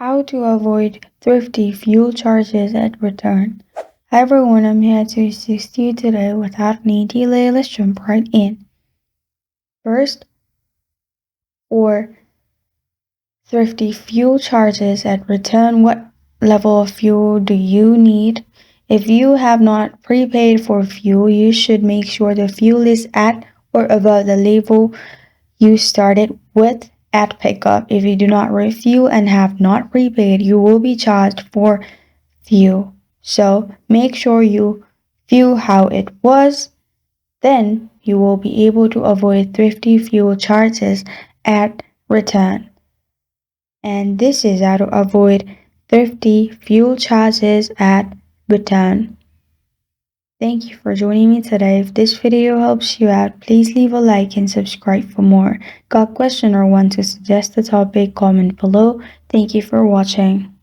How to avoid thrifty fuel charges at return. Hi everyone, I'm here to assist you today without any delay. Let's jump right in. First, for thrifty fuel charges at return, what level of fuel do you need? If you have not prepaid for fuel, you should make sure the fuel is at or above the level you started with at pickup. If you do not refuel and have not prepaid, you will be charged for fuel. So make sure you fuel how it was. Then you will be able to avoid thrifty fuel charges at return. And this is how to avoid thrifty fuel charges at return. Thank you for joining me today. If this video helps you out, please leave a like and subscribe for more. Got a question or want to suggest a topic? Comment below. Thank you for watching.